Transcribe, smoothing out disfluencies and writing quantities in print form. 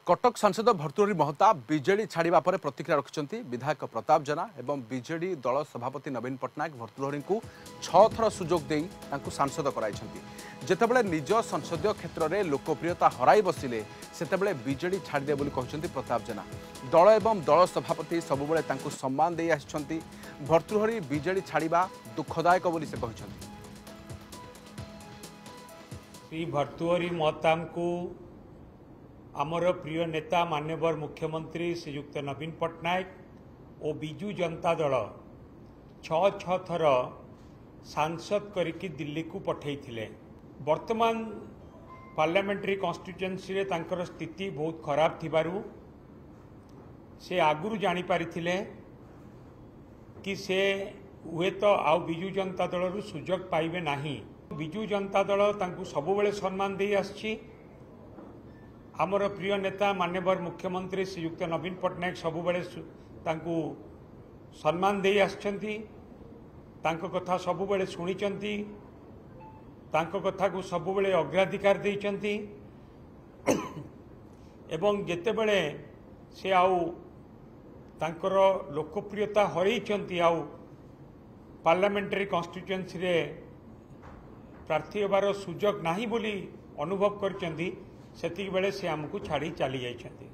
कटक सांसद भर्तृहरि महताब बीजेडी छाड़ा पर प्रतिक्रिया रखिंट विधायक प्रताप जेना और बीजेडी दल सभापति नवीन पट्टनायक भर्तृहरि को 6 थर सुजोग दे सांसद कराई जितेबाला निज संसदीय क्षेत्र में लोकप्रियता हराई बसिले से बीजेडी छाड़दे कहते प्रताप जेना दल एवं दल सभापति सबुबले सम्मान दे आसिछंती भर्तृहरि बीजेडी छाड़ा दुखदायक बोली से कहते श्री भर्तृहरि महताब को आमर प्रिय नेता माननीय मुख्यमंत्री श्रीयुक्त नवीन पट्टनायक और बिजु जनता दल 6 थर सांसद करके दिल्ली को पठे वर्तमान पार्लियामेंट्री कन्स्टिट्यूएंसी रे तांकर स्थिति बहुत खराब थिबारु से आगुरु जानी पारिथिले कि से हुए तो आउ बिजु जनता दल रु सुजोग पाइबे नाही। बिजु जनता दल तांकु सबुबेले सम्मान दे आछि। आमर प्रिय नेता माननीय मुख्यमंत्री श्रीयुक्त नवीन पट्टनायक सबुबेले तांकु सम्मान दे आछंती तांको कथा सबुबेले सुनिचंती तांको कथा को सबुबेले अग्राधिकार देइचंती एवं जेतेबेले से आउ तांकर लोकप्रियता हरैचंती आउ पार्लियामेंट्री कन्स्टिट्यूएंसी रे प्रार्थी होबार सुजोग नाही बोली अनुभव करचंती सेतिक बेले से आमको छाड़ी चली जाइछंती।